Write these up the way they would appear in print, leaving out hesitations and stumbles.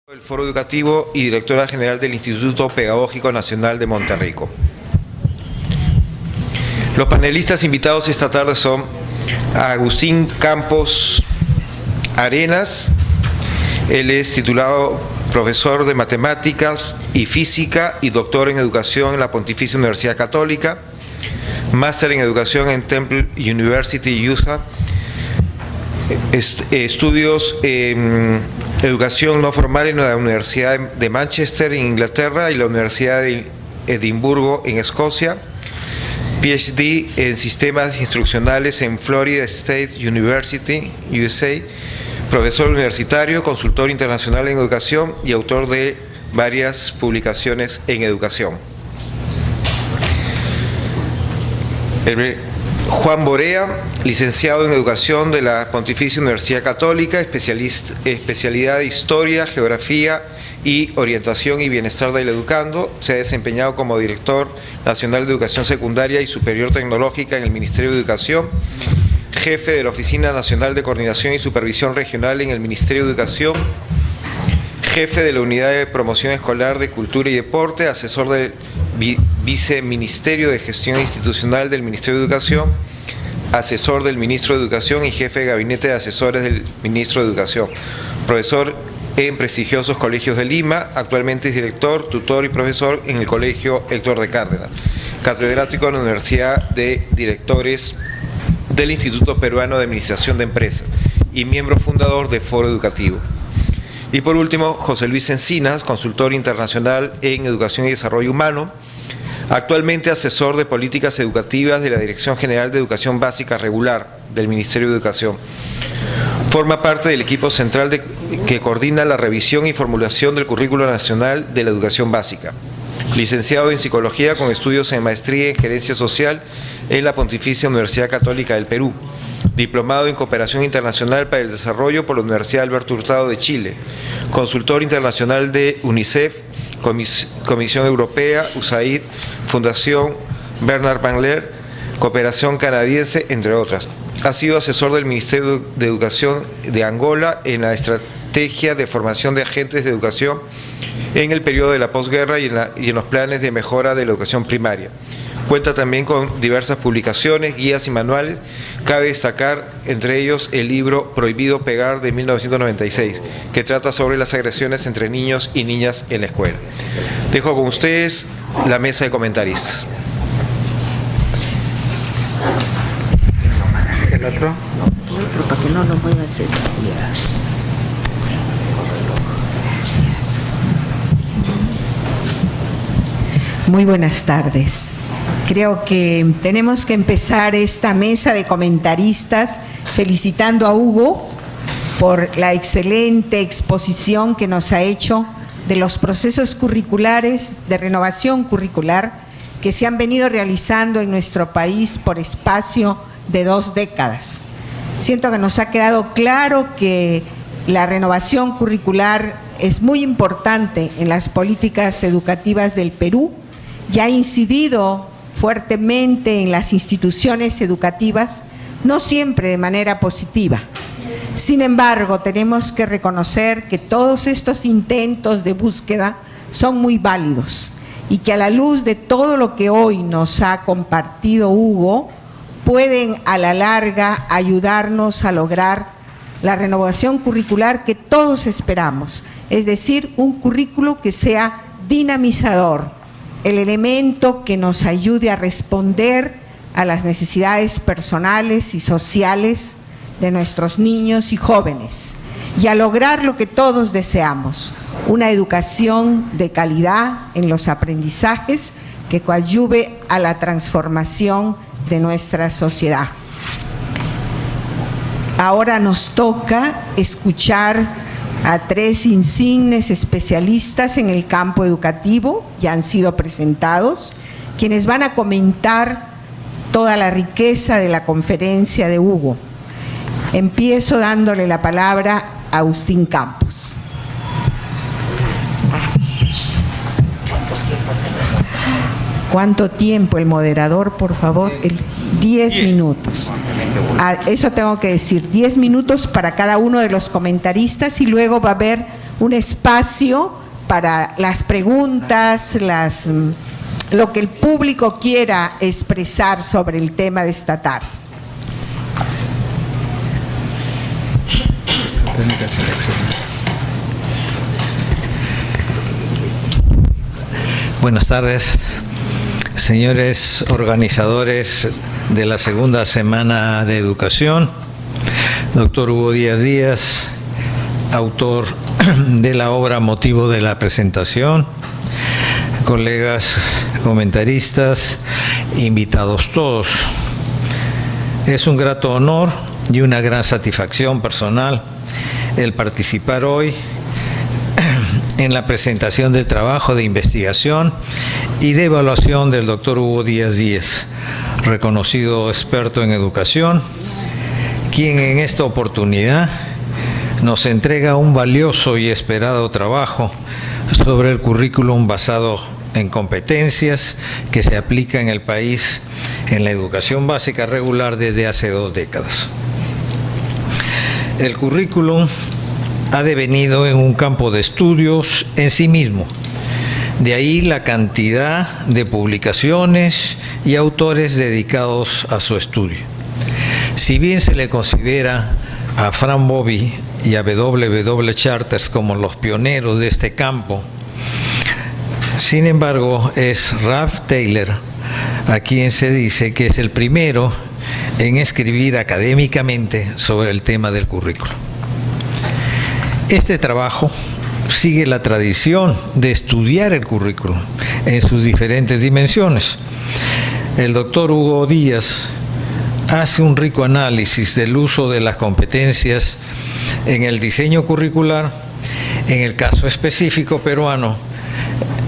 del Foro Educativo y directora general del Instituto Pedagógico Nacional de Monterrico. Los panelistas invitados esta tarde son Agustín Campos Arenas. Él es titulado profesor de Matemáticas y Física y doctor en Educación en la Pontificia Universidad Católica, máster en Educación en Temple University, USA, estudios en Educación no formal en la Universidad de Manchester, en Inglaterra, y la Universidad de Edimburgo, en Escocia, PhD en Sistemas Instruccionales en Florida State University, USA, profesor universitario, consultor internacional en educación y autor de varias publicaciones en educación. Juan Borea, licenciado en Educación de la Pontificia Universidad Católica, especialidad de Historia, Geografía y Orientación y Bienestar del Educando. Se ha desempeñado como Director Nacional de Educación Secundaria y Superior Tecnológica en el Ministerio de Educación, jefe de la Oficina Nacional de Coordinación y Supervisión Regional en el Ministerio de Educación, jefe de la Unidad de Promoción Escolar de Cultura y Deporte, asesor del Viceministerio de Gestión Institucional del Ministerio de Educación, asesor del Ministro de Educación y jefe de Gabinete de Asesores del Ministro de Educación. Profesor en prestigiosos colegios de Lima, actualmente es director, tutor y profesor en el Colegio Héctor de Cárdenas. Catedrático en la Universidad de Directores del Instituto Peruano de Administración de Empresas y miembro fundador de Foro Educativo. Y por último, José Luis Encinas, consultor internacional en Educación y Desarrollo Humano, actualmente asesor de políticas educativas de la Dirección General de Educación Básica Regular del Ministerio de Educación. Forma parte del equipo central que coordina la revisión y formulación del Currículo Nacional de la Educación Básica. Licenciado en Psicología con estudios en Maestría en Gerencia Social en la Pontificia Universidad Católica del Perú. Diplomado en Cooperación Internacional para el Desarrollo por la Universidad Alberto Hurtado de Chile. Consultor internacional de UNICEF, Comisión Europea, USAID, Fundación Bernard Van Leer, Cooperación Canadiense, entre otras. Ha sido asesor del Ministerio de Educación de Angola en la estrategia de formación de agentes de educación en el periodo de la posguerra y en los planes de mejora de la educación primaria. Cuenta también con diversas publicaciones, guías y manuales. Cabe destacar entre ellos el libro Prohibido Pegar de 1996, que trata sobre las agresiones entre niños y niñas en la escuela. Dejo con ustedes la mesa de comentaristas. ¿El otro? No, el otro, para que no lo muevas eso. Muy buenas tardes. Creo que tenemos que empezar esta mesa de comentaristas felicitando a Hugo por la excelente exposición que nos ha hecho de los procesos curriculares de renovación curricular que se han venido realizando en nuestro país por espacio de 2 décadas. Siento que nos ha quedado claro que la renovación curricular es muy importante en las políticas educativas del Perú y ha incidido fuertemente en las instituciones educativas, no siempre de manera positiva. Sin embargo, tenemos que reconocer que todos estos intentos de búsqueda son muy válidos y que a la luz de todo lo que hoy nos ha compartido Hugo, pueden a la larga ayudarnos a lograr la renovación curricular que todos esperamos, es decir, un currículo que sea dinamizador, el elemento que nos ayude a responder a las necesidades personales y sociales de nuestros niños y jóvenes y a lograr lo que todos deseamos, una educación de calidad en los aprendizajes que coadyuve a la transformación de nuestra sociedad. Ahora nos toca escuchar a 3 insignes especialistas en el campo educativo, ya han sido presentados, quienes van a comentar toda la riqueza de la conferencia de Hugo. Empiezo dándole la palabra a Agustín Campos. ¿Cuánto tiempo el moderador, por favor? 10 minutos. Eso tengo que decir, 10 minutos para cada uno de los comentaristas y luego va a haber un espacio para las preguntas, lo que el público quiera expresar sobre el tema de esta tarde. Buenas tardes, señores organizadores de la segunda semana de educación, doctor Hugo Díaz Díaz, autor de la obra motivo de la presentación, colegas comentaristas, invitados todos. Es un grato honor y una gran satisfacción personal el participar hoy en la presentación del trabajo de investigación y de evaluación del doctor Hugo Díaz Díaz, reconocido experto en educación, quien en esta oportunidad nos entrega un valioso y esperado trabajo sobre el currículum basado en competencias que se aplica en el país en la educación básica regular desde hace 2 décadas. El currículum ha devenido en un campo de estudios en sí mismo. De ahí la cantidad de publicaciones y autores dedicados a su estudio. Si bien se le considera a Frank Bobby y a W. Charters como los pioneros de este campo, sin embargo es Ralph Taylor a quien se dice que es el primero en escribir académicamente sobre el tema del currículo. Este trabajo sigue la tradición de estudiar el currículum en sus diferentes dimensiones. El doctor Hugo Díaz hace un rico análisis del uso de las competencias en el diseño curricular, en el caso específico peruano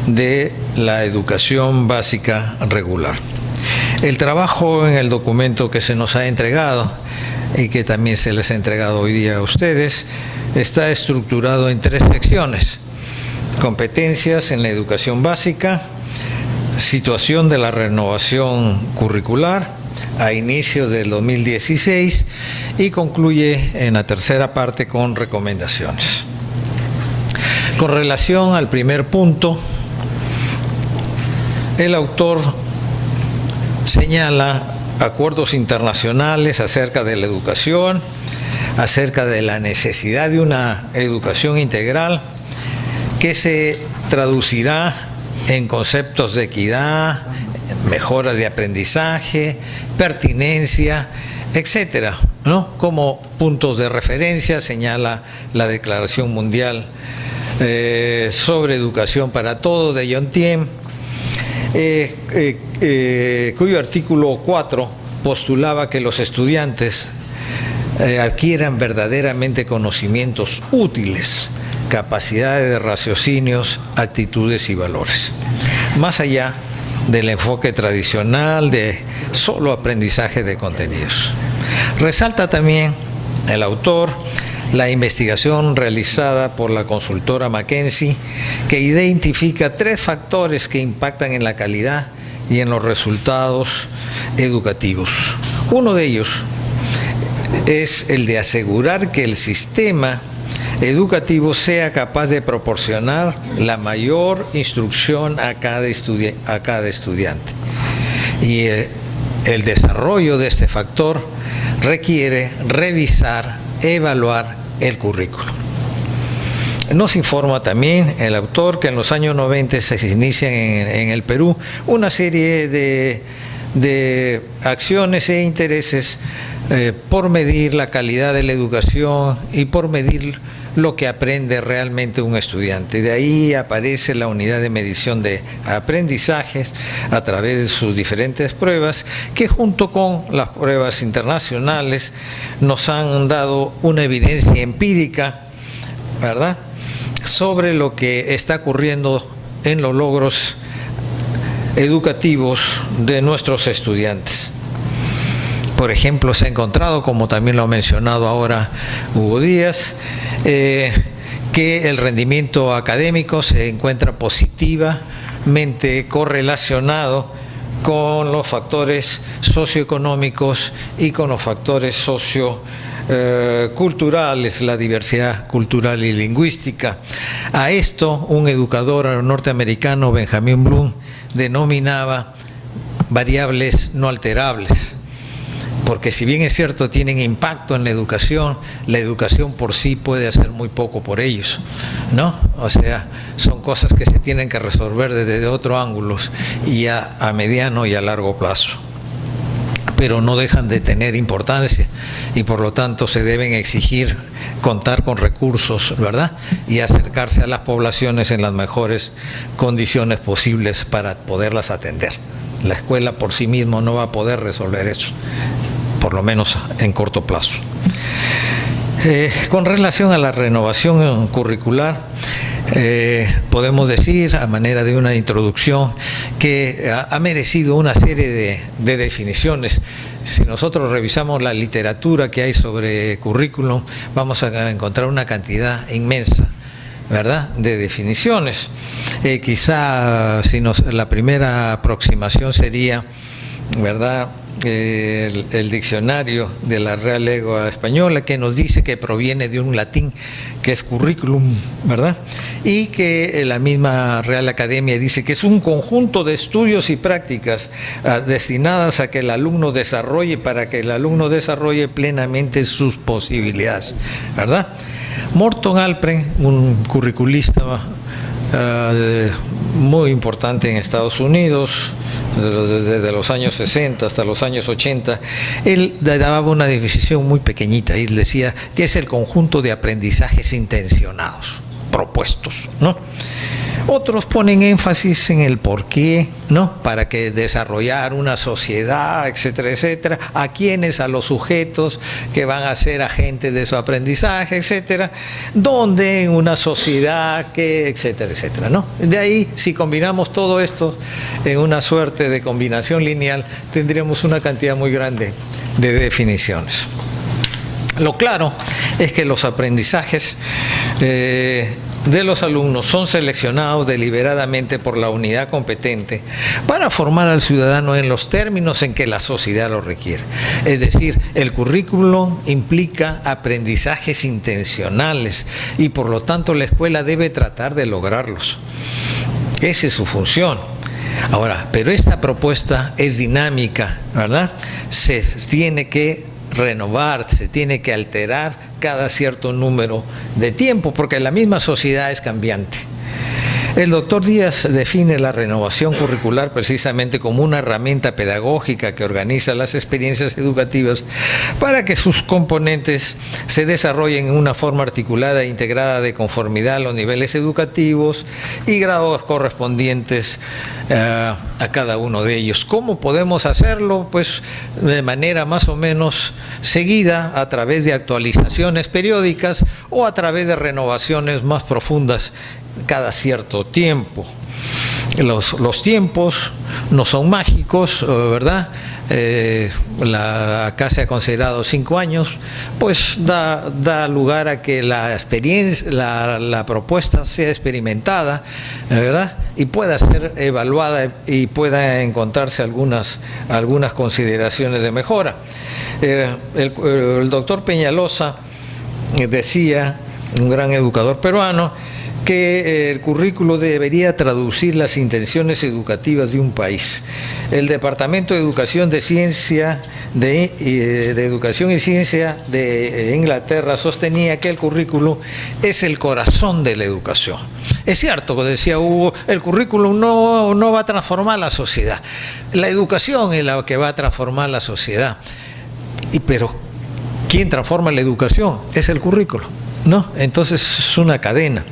de la educación básica regular. El trabajo en el documento que se nos ha entregado y que también se les ha entregado hoy día a ustedes está estructurado en 3 secciones: competencias en la educación básica, situación de la renovación curricular a inicios del 2016 y concluye en la tercera parte con recomendaciones. Con relación al primer punto, el autor señala acuerdos internacionales acerca de la educación, acerca de la necesidad de una educación integral que se traducirá en conceptos de equidad, mejoras de aprendizaje, pertinencia, etcétera, ¿no? Como puntos de referencia señala la Declaración Mundial sobre Educación para Todos de John Thiem, cuyo artículo 4 postulaba que los estudiantes adquieran verdaderamente conocimientos útiles, capacidades de raciocinios, actitudes y valores, más allá del enfoque tradicional de solo aprendizaje de contenidos. Resalta también el autor la investigación realizada por la consultora McKinsey, que identifica 3 factores que impactan en la calidad y en los resultados educativos. Uno de ellos es el de asegurar que el sistema educativo sea capaz de proporcionar la mayor instrucción a cada estudiante. Y el desarrollo de este factor requiere revisar, evaluar el currículo. Nos informa también el autor que en los años 90 se inician en el Perú una serie de acciones e intereses por medir la calidad de la educación y por medir lo que aprende realmente un estudiante. De ahí aparece la unidad de medición de aprendizajes a través de sus diferentes pruebas, que junto con las pruebas internacionales nos han dado una evidencia empírica, ¿verdad?, sobre lo que está ocurriendo en los logros educativos de nuestros estudiantes. Por ejemplo, se ha encontrado, como también lo ha mencionado ahora Hugo Díaz, que el rendimiento académico se encuentra positivamente correlacionado con los factores socioeconómicos y con los factores culturales, la diversidad cultural y lingüística. A esto un educador norteamericano, Benjamin Bloom, denominaba variables no alterables, porque si bien es cierto tienen impacto en la educación por sí puede hacer muy poco por ellos, ¿no? O sea, son cosas que se tienen que resolver desde otros ángulos y a mediano y a largo plazo, pero no dejan de tener importancia y por lo tanto se deben exigir contar con recursos, ¿verdad? Y acercarse a las poblaciones en las mejores condiciones posibles para poderlas atender. La escuela por sí misma no va a poder resolver eso, por lo menos en corto plazo. Con relación a la renovación curricular, podemos decir, a manera de una introducción, que ha merecido una serie de definiciones. Si nosotros revisamos la literatura que hay sobre currículum, vamos a encontrar una cantidad inmensa, ¿verdad?, de definiciones. Quizá la primera aproximación sería, ¿verdad?, el diccionario de la Real Lengua Española, que nos dice que proviene de un latín que es currículum, ¿verdad? Y que la misma Real Academia dice que es un conjunto de estudios y prácticas destinadas a que el alumno desarrolle, para que el alumno desarrolle plenamente sus posibilidades, ¿verdad? Morton Alpren, un curriculista muy importante en Estados Unidos, desde los años 60 hasta los años 80, él daba una definición muy pequeñita y él decía que es el conjunto de aprendizajes intencionados, propuestos, ¿no? Otros ponen énfasis en el porqué, ¿no?, para que desarrollar una sociedad, etcétera, etcétera, a quienes, a los sujetos que van a ser agentes de su aprendizaje, etcétera, donde en una sociedad que, etcétera, etcétera, ¿no? De ahí, si combinamos todo esto en una suerte de combinación lineal, tendríamos una cantidad muy grande de definiciones. Lo claro es que los aprendizajes de los alumnos son seleccionados deliberadamente por la unidad competente para formar al ciudadano en los términos en que la sociedad lo requiere. Es decir, el currículum implica aprendizajes intencionales y por lo tanto la escuela debe tratar de lograrlos. Esa es su función. Ahora, pero esta propuesta es dinámica, ¿verdad? Se tiene que renovar, se tiene que alterar cada cierto número de tiempo, porque la misma sociedad es cambiante. El doctor Díaz define la renovación curricular precisamente como una herramienta pedagógica que organiza las experiencias educativas para que sus componentes se desarrollen en una forma articulada e integrada de conformidad a los niveles educativos y grados correspondientes a cada uno de ellos. ¿Cómo podemos hacerlo? Pues de manera más o menos seguida, a través de actualizaciones periódicas o a través de renovaciones más profundas cada cierto tiempo. Los tiempos no son mágicos, ¿verdad? Acá se ha considerado 5 años, pues da lugar a que la experiencia, la propuesta sea experimentada, ¿verdad?, y pueda ser evaluada y pueda encontrarse algunas consideraciones de mejora. El doctor Peñalosa decía, un gran educador peruano, que el currículo debería traducir las intenciones educativas de un país. El Departamento de Educación de Educación y Ciencia de Inglaterra sostenía que el currículo es el corazón de la educación. Es cierto, como decía Hugo, el currículum no va a transformar la sociedad. La educación es la que va a transformar la sociedad. Pero ¿quién transforma la educación? Es el currículo, ¿no? Entonces es una cadena.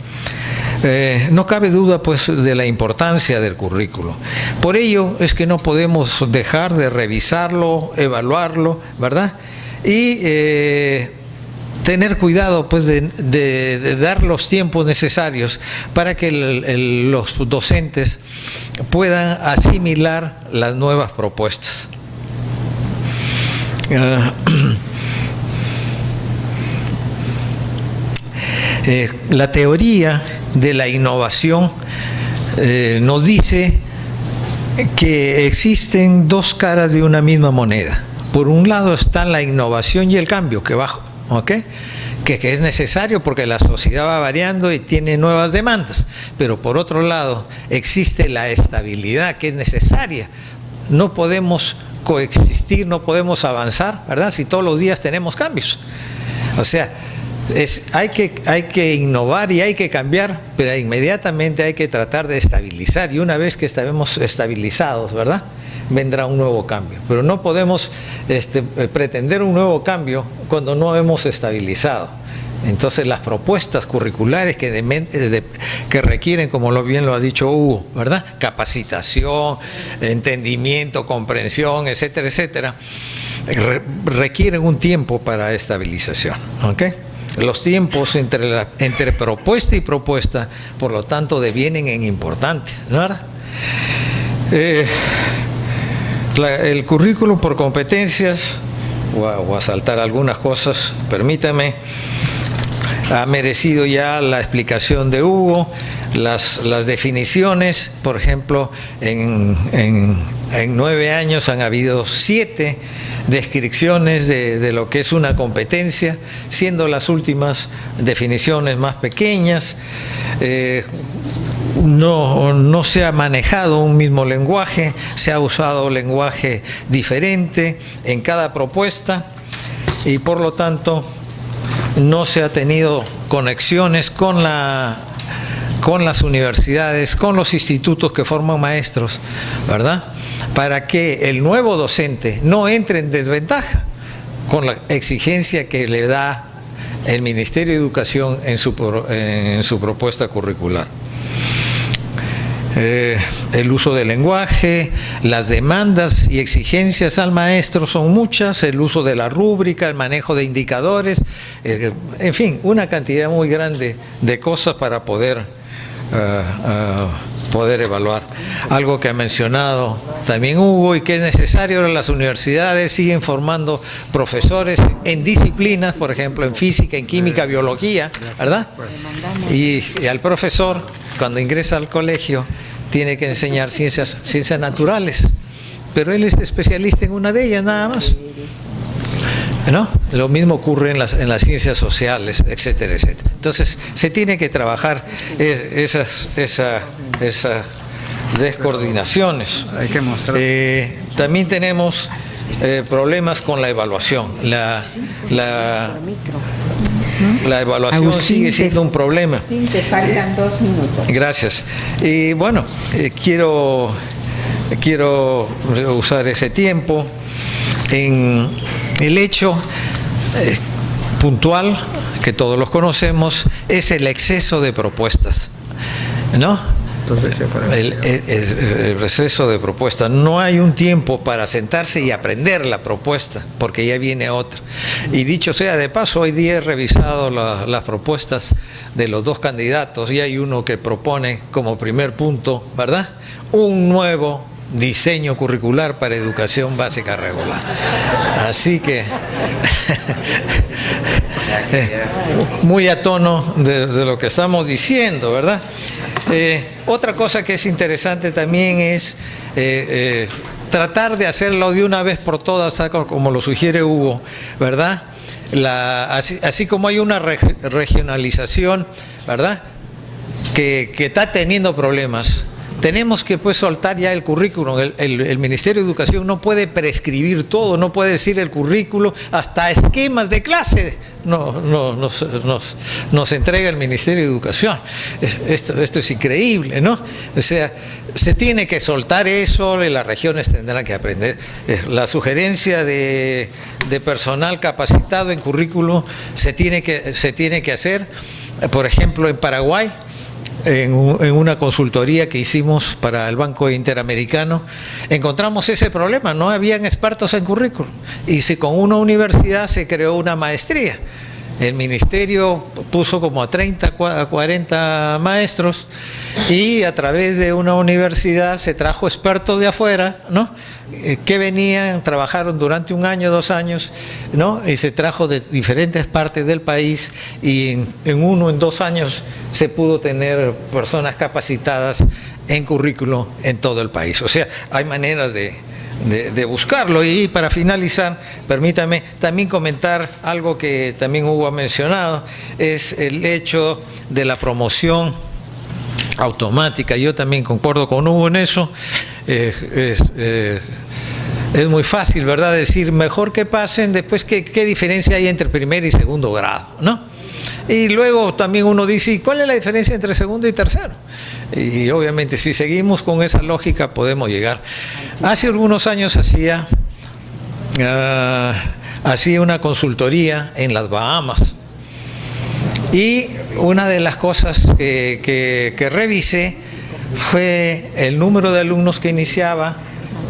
No cabe duda pues de la importancia del currículo. Por ello es que no podemos dejar de revisarlo, evaluarlo, ¿verdad? Y tener cuidado pues de dar los tiempos necesarios para que los docentes puedan asimilar las nuevas propuestas. La teoría de la innovación nos dice que existen dos caras de una misma moneda. Por un lado está la innovación y el cambio, que va ¿ok? Que es necesario porque la sociedad va variando y tiene nuevas demandas, pero por otro lado existe la estabilidad que es necesaria. No podemos coexistir, no podemos avanzar, ¿verdad?, si todos los días tenemos cambios. O sea, hay que innovar y hay que cambiar, pero inmediatamente hay que tratar de estabilizar, y una vez que estemos estabilizados, ¿verdad?, vendrá un nuevo cambio. Pero no podemos pretender un nuevo cambio cuando no hemos estabilizado. Entonces las propuestas curriculares que requieren, como bien lo ha dicho Hugo, ¿verdad?, capacitación, entendimiento, comprensión, etcétera, etcétera, requieren un tiempo para estabilización, ¿ok? Los tiempos entre propuesta y propuesta, por lo tanto, devienen en importante, ¿verdad? El currículum por competencias, voy a saltar algunas cosas, permítame, ha merecido ya la explicación de Hugo, las definiciones. Por ejemplo, en 9 años han habido 7 descripciones de lo que es una competencia, siendo las últimas definiciones más pequeñas. No se ha manejado un mismo lenguaje, se ha usado lenguaje diferente en cada propuesta, y por lo tanto no se ha tenido conexiones con las universidades, con los institutos que forman maestros, ¿verdad?, para que el nuevo docente no entre en desventaja con la exigencia que le da el Ministerio de Educación en su propuesta curricular. El uso del lenguaje, las demandas y exigencias al maestro son muchas, el uso de la rúbrica, el manejo de indicadores, en fin, una cantidad muy grande de cosas para poder evaluar. Algo que ha mencionado también Hugo y que es necesario: las universidades siguen formando profesores en disciplinas, por ejemplo, en física, en química, biología, ¿verdad? Y al profesor, cuando ingresa al colegio, tiene que enseñar ciencias naturales, pero él es especialista en una de ellas nada más, ¿no? Lo mismo ocurre en las ciencias sociales, etcétera, etcétera. Entonces se tiene que trabajar esas descoordinaciones. Hay que mostrar. También tenemos problemas con la evaluación. La evaluación Agustín, sigue siendo un problema. Te faltan 2 minutos. Gracias. Y bueno, quiero usar ese tiempo en el hecho puntual, que todos los conocemos, es el exceso de propuestas, ¿no? El exceso de propuestas. No hay un tiempo para sentarse y aprender la propuesta, porque ya viene otra. Y dicho sea de paso, hoy día he revisado las propuestas de los 2 candidatos, y hay uno que propone como primer punto, ¿verdad?, un nuevo diseño curricular para educación básica regular. Así que muy a tono de lo que estamos diciendo, ¿verdad? Otra cosa que es interesante también es tratar de hacerlo de una vez por todas, como lo sugiere Hugo, ¿verdad? Así como hay una regionalización, ¿verdad?, que está teniendo problemas. Tenemos que soltar ya el currículum. El Ministerio de Educación no puede prescribir todo, no puede decir el currículo, hasta esquemas de clase nos entrega el Ministerio de Educación. Esto es increíble, ¿no? O sea, se tiene que soltar eso, y las regiones tendrán que aprender. La sugerencia de personal capacitado en currículo se tiene que hacer. Por ejemplo, en Paraguay, en una consultoría que hicimos para el Banco Interamericano, encontramos ese problema: no habían expertos en currículum, y con una universidad se creó una maestría. El ministerio puso como a 30, a 40 maestros, y a través de una universidad se trajo expertos de afuera, ¿no?, que venían, trabajaron durante 1 año, 2 años, ¿no?, y se trajo de diferentes partes del país, y en 1 o 2 años se pudo tener personas capacitadas en currículo en todo el país. O sea, hay maneras de de buscarlo. Y para finalizar, permítame también comentar algo que también Hugo ha mencionado, es el hecho de la promoción automática. Yo también concuerdo con Hugo en eso. Es muy fácil, ¿verdad?, decir mejor que pasen, después qué diferencia hay entre primer y segundo grado, ¿no? Y luego también uno dice, ¿y cuál es la diferencia entre segundo y tercero? Y obviamente si seguimos con esa lógica podemos llegar. Hace algunos años hacía una consultoría en las Bahamas, y una de las cosas que revisé fue el número de alumnos que iniciaba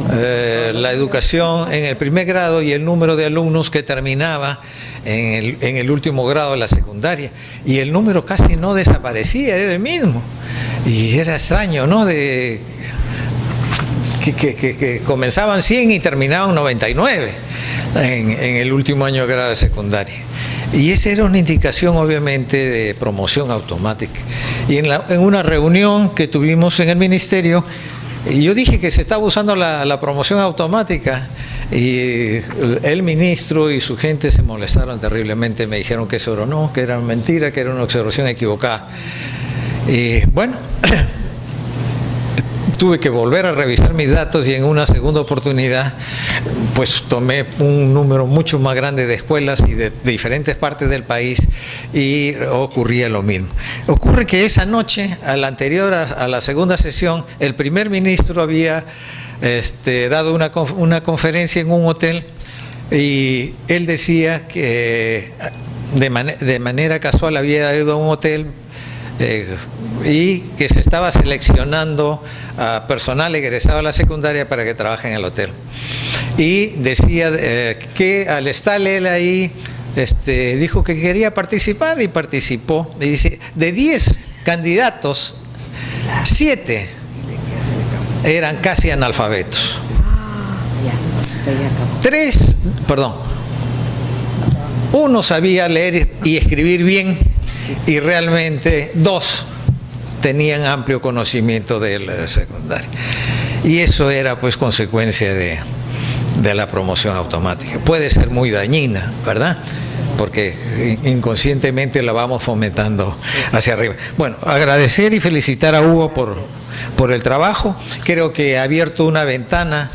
la educación en el primer grado y el número de alumnos que terminaba en el último grado de la secundaria, y el número casi no desaparecía, era el mismo, y era extraño, ¿no?, que comenzaban 100 y terminaban 99 en el último año de grado de secundaria. Y esa era una indicación obviamente de promoción automática. Y en una reunión que tuvimos en el ministerio, y yo dije que se estaba usando la promoción automática, y el ministro y su gente se molestaron terriblemente, me dijeron que eso no, que era mentira, que era una observación equivocada. Y bueno, tuve que volver a revisar mis datos, y en una segunda oportunidad pues tomé un número mucho más grande de escuelas y de diferentes partes del país, y ocurría lo mismo. Ocurre que esa noche, a la anterior a la segunda sesión, el primer ministro había dado una conferencia en un hotel, y él decía que de manera casual había ido a un hotel y que se estaba seleccionando a personal egresado a la secundaria para que trabaje en el hotel. Y decía que al estar él ahí, dijo que quería participar, y participó. Y dice, de 10 candidatos, 7 eran casi analfabetos. 1 sabía leer y escribir bien, y realmente 2 tenían amplio conocimiento de la secundaria. Y eso era pues consecuencia de la promoción automática. Puede ser muy dañina, ¿verdad?, porque inconscientemente la vamos fomentando hacia arriba. Bueno, agradecer y felicitar a Hugo por el trabajo. Creo que ha abierto una ventana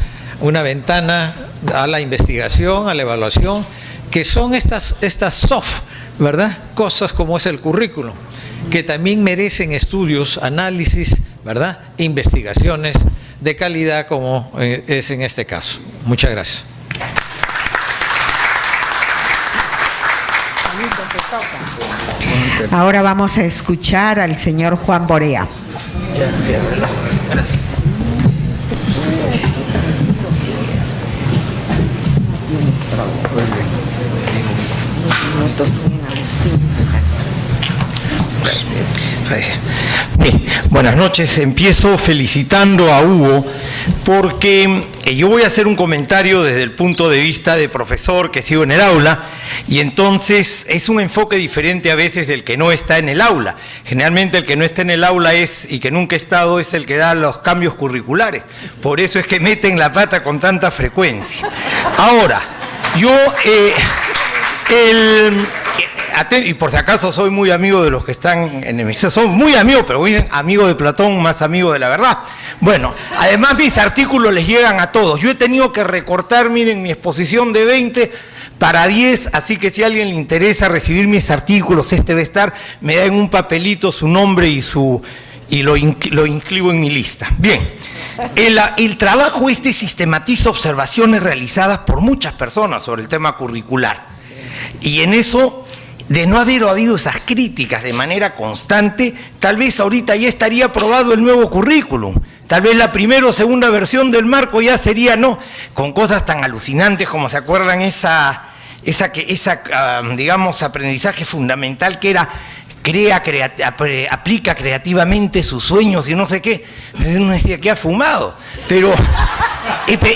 a la investigación, a la evaluación, que son estas soft, ¿verdad?, cosas como es el currículum, que también merecen estudios, análisis, ¿verdad?, investigaciones de calidad, como es en este caso. Muchas gracias. Ahora vamos a escuchar al señor Juan Borea. Bien, buenas noches. Empiezo felicitando a Hugo porque yo voy a hacer un comentario desde el punto de vista de profesor que sigo en el aula, y entonces es un enfoque diferente a veces del que no está en el aula. Generalmente el que no está en el aula y que nunca ha estado es el que da los cambios curriculares. Por eso es que meten la pata con tanta frecuencia. Ahora, yo y por si acaso soy muy amigo de los que están en el soy muy amigo, pero muy amigo de Platón, más amigo de la verdad. Bueno, además mis artículos les llegan a todos. Yo he tenido que recortar, miren, mi exposición de 20 para 10, así que si a alguien le interesa recibir mis artículos, va a estar, me da en un papelito su nombre y lo inscribo en mi lista. Bien, el trabajo sistematiza observaciones realizadas por muchas personas sobre el tema curricular, y en eso, de no haber habido esas críticas de manera constante, tal vez ahorita ya estaría aprobado el nuevo currículum. Tal vez la primera o segunda versión del marco ya sería, con cosas tan alucinantes como, ¿se acuerdan? Digamos, aprendizaje fundamental que era aplica creativamente sus sueños y no sé qué. Uno decía que ha fumado, pero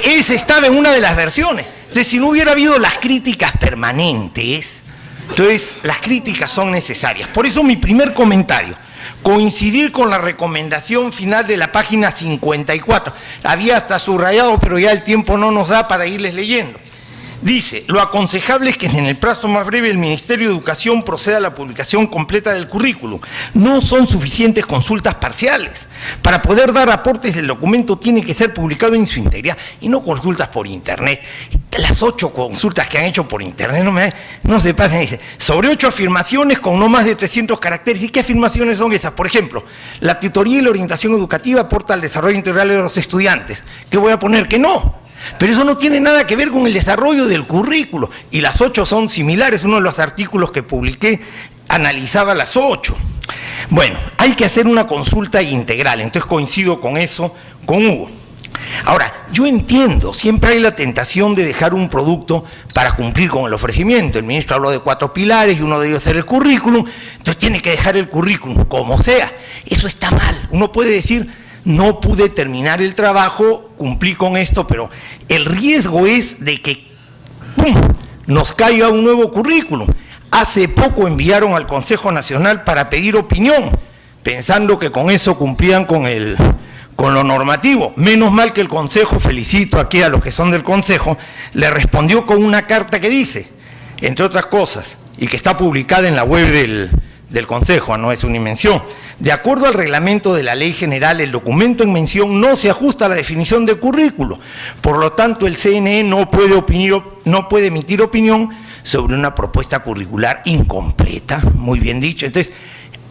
ese estaba en una de las versiones. Entonces, si no hubiera habido las críticas permanentes, entonces las críticas son necesarias. Por eso mi primer comentario. coincidir con la recomendación final de la página 54. Había hasta subrayado, pero ya el tiempo no nos da para irles leyendo. Dice, lo aconsejable es que en el plazo más breve el Ministerio de Educación proceda a la publicación completa del currículum. No son suficientes consultas parciales. Para poder dar aportes, el documento tiene que ser publicado en su integridad y no consultas por internet. Las 8 consultas que han hecho por internet no se pasen. Dice, sobre 8 afirmaciones con no más de 300 caracteres. ¿Y qué afirmaciones son esas? Por ejemplo, la tutoría y la orientación educativa aporta al desarrollo integral de los estudiantes. ¿Qué voy a poner? Que no. Pero eso no tiene nada que ver con el desarrollo del currículo. Y las 8 son similares. Uno de los artículos que publiqué analizaba las 8. Bueno, hay que hacer una consulta integral. Entonces coincido con eso, con Hugo. Ahora, yo entiendo, siempre hay la tentación de dejar un producto para cumplir con el ofrecimiento. El ministro habló de 4 pilares y uno de ellos era el currículum. Entonces tiene que dejar el currículum, como sea. Eso está mal. Uno puede decir, no pude terminar el trabajo, cumplí con esto, pero el riesgo es de que ¡pum!, nos caiga un nuevo currículum. Hace poco enviaron al Consejo Nacional para pedir opinión, pensando que con eso cumplían con lo normativo. Menos mal que el Consejo, felicito aquí a los que son del Consejo, le respondió con una carta que dice, entre otras cosas, y que está publicada en la web del Consejo, no es una invención. De acuerdo al reglamento de la Ley General, el documento en mención no se ajusta a la definición de currículo. Por lo tanto, el CNE no puede emitir opinión sobre una propuesta curricular incompleta, muy bien dicho. Entonces,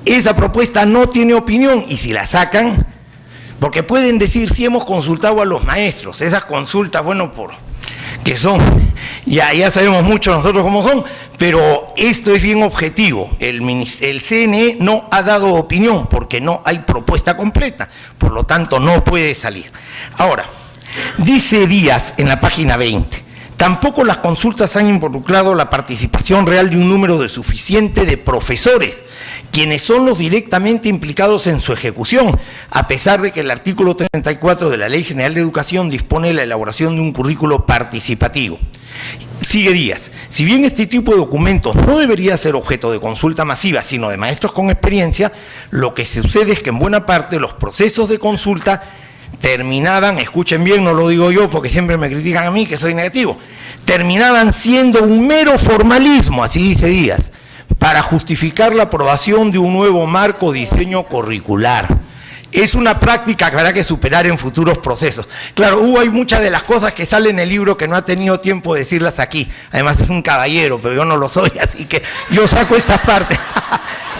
esa propuesta no tiene opinión y si la sacan, porque pueden decir si hemos consultado a los maestros, esas consultas, bueno, que son, ya sabemos mucho nosotros cómo son, pero esto es bien objetivo. El CNE no ha dado opinión porque no hay propuesta completa, por lo tanto no puede salir. Ahora, dice Díaz en la página 20, tampoco las consultas han involucrado la participación real de un número suficiente de profesores, quienes son los directamente implicados en su ejecución, a pesar de que el artículo 34 de la Ley General de Educación dispone de la elaboración de un currículo participativo. Sigue Díaz, si bien este tipo de documentos no debería ser objeto de consulta masiva, sino de maestros con experiencia, lo que sucede es que en buena parte los procesos de consulta terminaban, escuchen bien, no lo digo yo porque siempre me critican a mí que soy negativo, terminaban siendo un mero formalismo, así dice Díaz, para justificar la aprobación de un nuevo marco de diseño curricular. Es una práctica que habrá que superar en futuros procesos. Claro, hay muchas de las cosas que salen en el libro que no ha tenido tiempo de decirlas aquí. Además es un caballero, pero yo no lo soy, así que yo saco estas partes.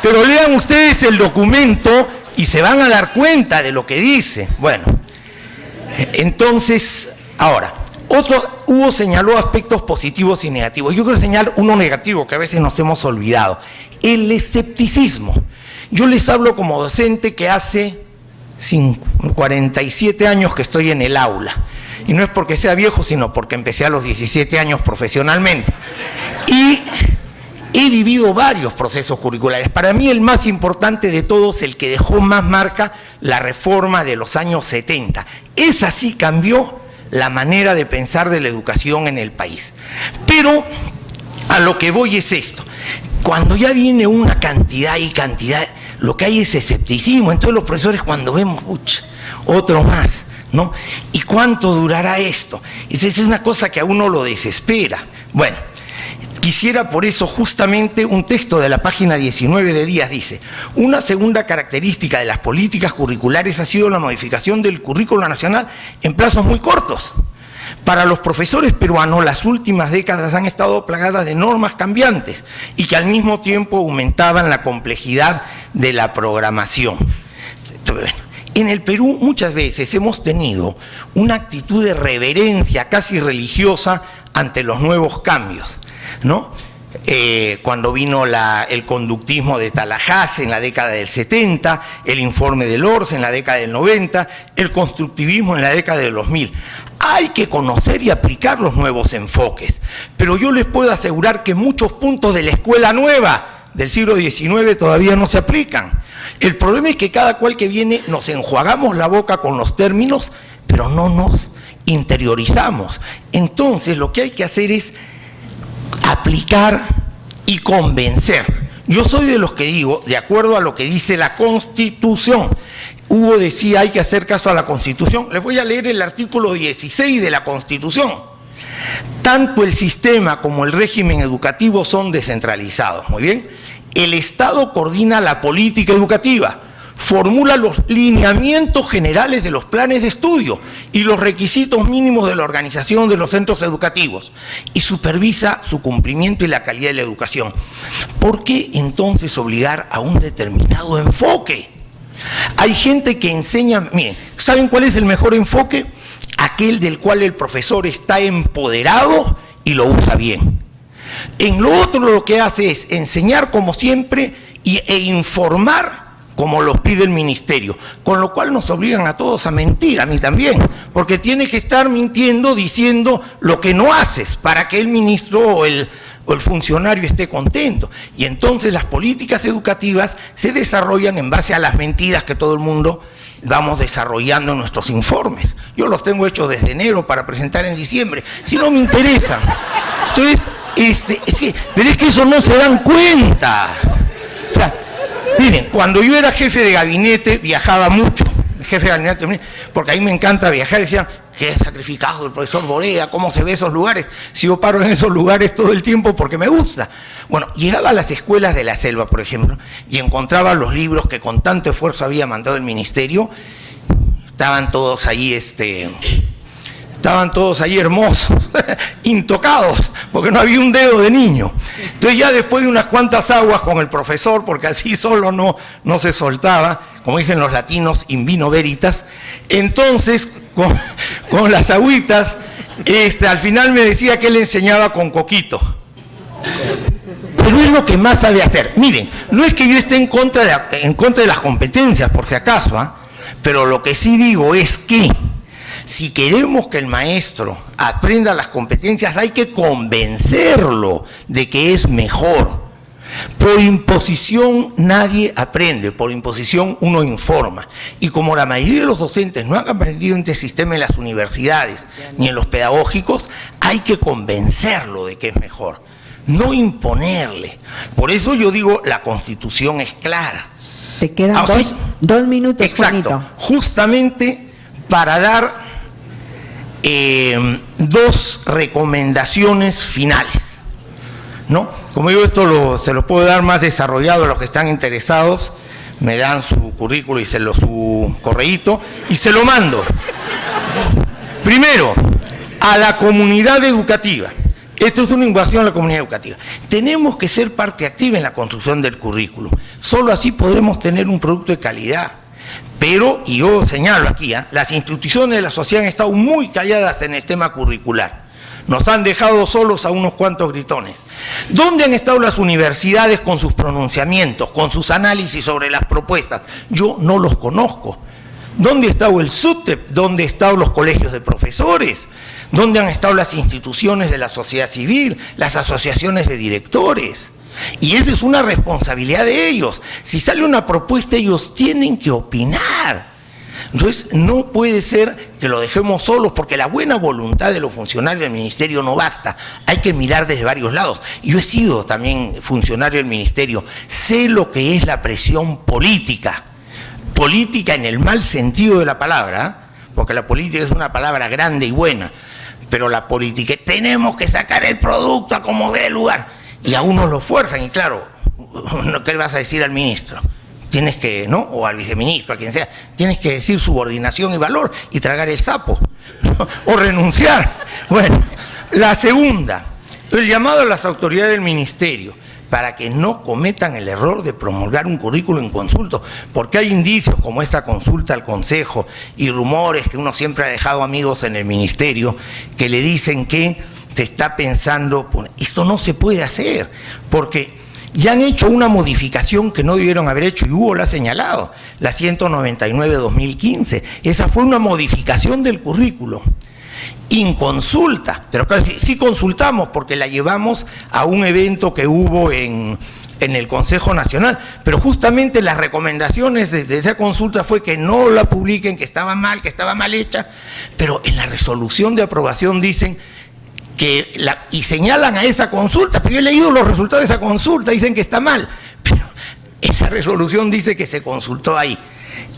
Pero lean ustedes el documento y se van a dar cuenta de lo que dice. Bueno, entonces, ahora, Hugo señaló aspectos positivos y negativos. Yo quiero señalar uno negativo que a veces nos hemos olvidado. El escepticismo. Yo les hablo como docente que hace 47 años que estoy en el aula. Y no es porque sea viejo, sino porque empecé a los 17 años profesionalmente. Y he vivido varios procesos curriculares. Para mí el más importante de todos, el que dejó más marca, la reforma de los años 70. Esa sí cambió la manera de pensar de la educación en el país. Pero a lo que voy es esto. Cuando ya viene una cantidad y cantidad, lo que hay es escepticismo. Entonces los profesores cuando vemos, otro más, ¿no? ¿Y cuánto durará esto? Esa es una cosa que a uno lo desespera. Bueno, quisiera por eso justamente un texto de la página 19 de Díaz dice, una segunda característica de las políticas curriculares ha sido la modificación del currículo nacional en plazos muy cortos. Para los profesores peruanos, las últimas décadas han estado plagadas de normas cambiantes y que al mismo tiempo aumentaban la complejidad de la programación. En el Perú muchas veces hemos tenido una actitud de reverencia casi religiosa ante los nuevos cambios, ¿no? Cuando vino el conductismo de Tallahassee en la década del 70, el informe del ORCE en la década del 90, el constructivismo en la década del 2000. Hay que conocer y aplicar los nuevos enfoques, pero yo les puedo asegurar que muchos puntos de la escuela nueva del siglo XIX todavía no se aplican. El problema es que cada cual que viene nos enjuagamos la boca con los términos, pero no nos interiorizamos. Entonces lo que hay que hacer es aplicar y convencer. Yo soy de los que digo, de acuerdo a lo que dice la Constitución, Hugo decía hay que hacer caso a la Constitución. Les voy a leer el artículo 16 de la Constitución. Tanto el sistema como el régimen educativo son descentralizados. Muy bien. El Estado coordina la política educativa, formula los lineamientos generales de los planes de estudio y los requisitos mínimos de la organización de los centros educativos y supervisa su cumplimiento y la calidad de la educación. ¿Por qué entonces obligar a un determinado enfoque? Hay gente que enseña, miren, ¿saben cuál es el mejor enfoque? Aquel del cual el profesor está empoderado y lo usa bien. En lo otro lo que hace es enseñar como siempre e informar como los pide el ministerio, con lo cual nos obligan a todos a mentir, a mí también, porque tiene que estar mintiendo diciendo lo que no haces para que el ministro o el funcionario esté contento. Y entonces las políticas educativas se desarrollan en base a las mentiras que todo el mundo vamos desarrollando en nuestros informes. Yo los tengo hechos desde enero para presentar en diciembre, si no me interesan. Entonces, pero es que eso no se dan cuenta. O sea, miren, cuando yo era jefe de gabinete viajaba mucho, jefe de gabinete, porque a mí me encanta viajar, decían, qué sacrificado el profesor Borea, cómo se ve esos lugares, si yo paro en esos lugares todo el tiempo porque me gusta. Bueno, llegaba a las escuelas de la selva, por ejemplo, y encontraba los libros que con tanto esfuerzo había mandado el ministerio, estaban todos ahí hermosos, intocados, porque no había un dedo de niño. Entonces ya después de unas cuantas aguas con el profesor, porque así solo no se soltaba, como dicen los latinos, in vino veritas, entonces con las agüitas, al final me decía que él enseñaba con coquito. Pero es lo que más sabe hacer. Miren, no es que yo esté en contra de las competencias, por si acaso, pero lo que sí digo es que si queremos que el maestro aprenda las competencias, hay que convencerlo de que es mejor. Por imposición nadie aprende, por imposición uno informa. Y como la mayoría de los docentes no han aprendido en este sistema en las universidades ni en los pedagógicos, hay que convencerlo de que es mejor, no imponerle. Por eso yo digo, la Constitución es clara. Te quedan dos minutos, exacto, Juanito. Justamente para dar dos recomendaciones finales, ¿no? Como digo, esto se lo puedo dar más desarrollado a los que están interesados, me dan su currículo y su correíto y se lo mando. Primero, a la comunidad educativa. Esto es una invasión a la comunidad educativa. Tenemos que ser parte activa en la construcción del currículo. Solo así podremos tener un producto de calidad. Pero, y yo señalo aquí, las instituciones de la sociedad han estado muy calladas en el tema curricular. Nos han dejado solos a unos cuantos gritones. ¿Dónde han estado las universidades con sus pronunciamientos, con sus análisis sobre las propuestas? Yo no los conozco. ¿Dónde ha estado el SUTEP? ¿Dónde han estado los colegios de profesores? ¿Dónde han estado las instituciones de la sociedad civil, las asociaciones de directores? Y esa es una responsabilidad de ellos. Si sale una propuesta, ellos tienen que opinar. Entonces, no puede ser que lo dejemos solos, porque la buena voluntad de los funcionarios del ministerio no basta. Hay que mirar desde varios lados. Yo he sido también funcionario del ministerio. Sé lo que es la presión política. Política en el mal sentido de la palabra, porque la política es una palabra grande y buena. Pero la política, tenemos que sacar el producto a como dé lugar. Y a unos lo fuerzan, y claro, ¿qué le vas a decir al ministro? Tienes que, ¿no? O al viceministro, a quien sea, tienes que decir subordinación y valor y tragar el sapo, ¿no? O renunciar. Bueno, la segunda, el llamado a las autoridades del ministerio para que no cometan el error de promulgar un currículo inconsulto, porque hay indicios como esta consulta al Consejo y rumores que uno siempre ha dejado amigos en el ministerio que le dicen que se está pensando, esto no se puede hacer, porque ya han hecho una modificación que no debieron haber hecho, y Hugo lo ha señalado, la 199-2015, esa fue una modificación del currículo, inconsulta, pero claro, sí consultamos porque la llevamos a un evento que hubo en el Consejo Nacional, pero justamente las recomendaciones de esa consulta fue que no la publiquen, que estaba mal hecha, pero en la resolución de aprobación dicen y señalan a esa consulta, pero yo he leído los resultados de esa consulta, dicen que está mal, resolución dice que se consultó ahí.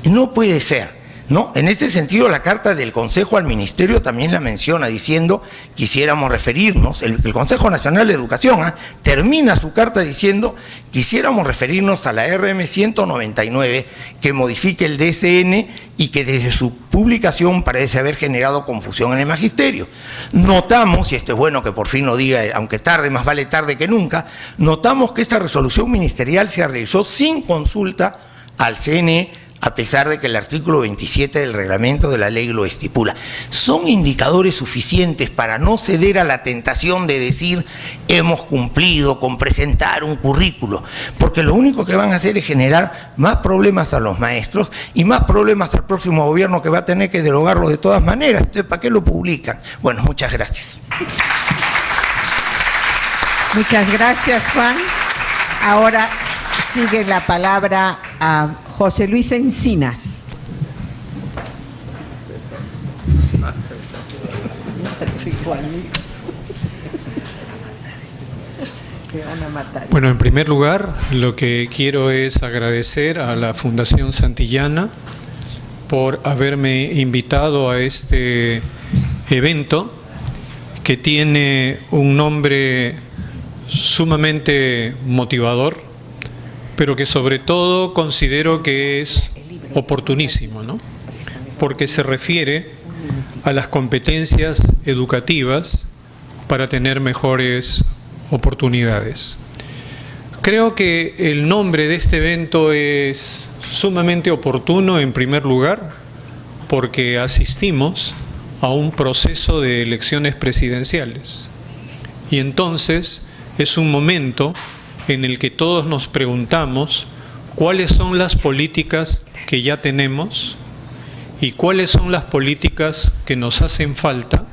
No puede ser, ¿no? En este sentido, la carta del Consejo al Ministerio también la menciona, diciendo, quisiéramos referirnos, el Consejo Nacional de Educación termina su carta diciendo, quisiéramos referirnos a la RM 199, que modifique el DSN y que desde su publicación parece haber generado confusión en el magisterio. Notamos, y esto es bueno que por fin lo diga, aunque tarde, más vale tarde que nunca, notamos que esta resolución ministerial se realizó sin consulta al CNE, a pesar de que el artículo 27 del reglamento de la ley lo estipula. Son indicadores suficientes para no ceder a la tentación de decir hemos cumplido con presentar un currículo, porque lo único que van a hacer es generar más problemas a los maestros y más problemas al próximo gobierno, que va a tener que derogarlo de todas maneras. Entonces, ¿para qué lo publican? Bueno, muchas gracias. Muchas gracias, Juan. Ahora sigue la palabra a José Luis Encinas. Bueno, en primer lugar, lo que quiero es agradecer a la Fundación Santillana por haberme invitado a este evento que tiene un nombre sumamente motivador, pero que sobre todo considero que es oportunísimo, ¿no? Porque se refiere a las competencias educativas para tener mejores oportunidades. Creo que el nombre de este evento es sumamente oportuno, en primer lugar, porque asistimos a un proceso de elecciones presidenciales. Y entonces es un momento en el que todos nos preguntamos cuáles son las políticas que ya tenemos y cuáles son las políticas que nos hacen falta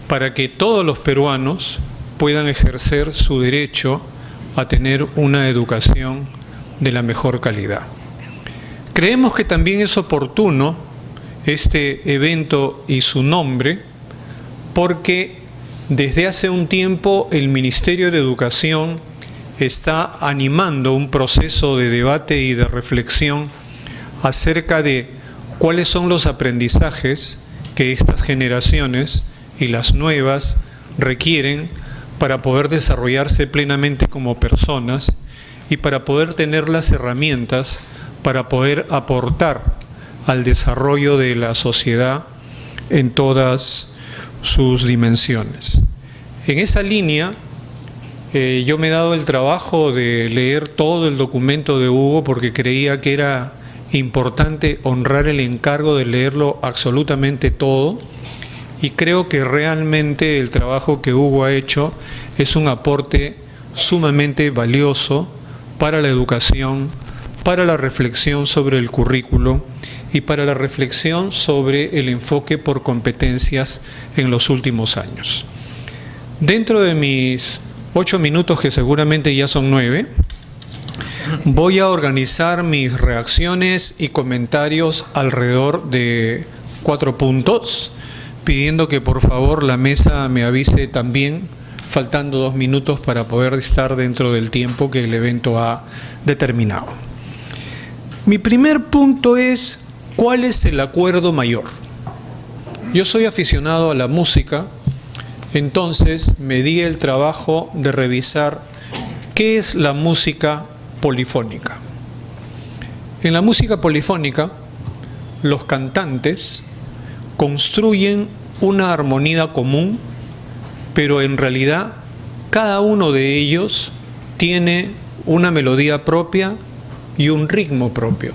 para que todos los peruanos puedan ejercer su derecho a tener una educación de la mejor calidad. Creemos que también es oportuno este evento y su nombre, porque desde hace un tiempo el Ministerio de Educación está animando un proceso de debate y de reflexión acerca de cuáles son los aprendizajes que estas generaciones y las nuevas requieren para poder desarrollarse plenamente como personas y para poder tener las herramientas para poder aportar al desarrollo de la sociedad en todas sus dimensiones. En esa línea, yo me he dado el trabajo de leer todo el documento de Hugo, porque creía que era importante honrar el encargo de leerlo absolutamente todo, y creo que realmente el trabajo que Hugo ha hecho es un aporte sumamente valioso para la educación, para la reflexión sobre el currículo y para la reflexión sobre el enfoque por competencias en los últimos años. Dentro de mis 8 minutos, que seguramente ya son 9, voy a organizar mis reacciones y comentarios alrededor de 4 puntos, pidiendo que por favor la mesa me avise también, faltando 2 minutos para poder estar dentro del tiempo que el evento ha determinado. Mi primer punto es, ¿cuál es el acuerdo mayor? Yo soy aficionado a la música. Entonces me di el trabajo de revisar qué es la música polifónica. En la música polifónica, los cantantes construyen una armonía común, pero en realidad cada uno de ellos tiene una melodía propia y un ritmo propio,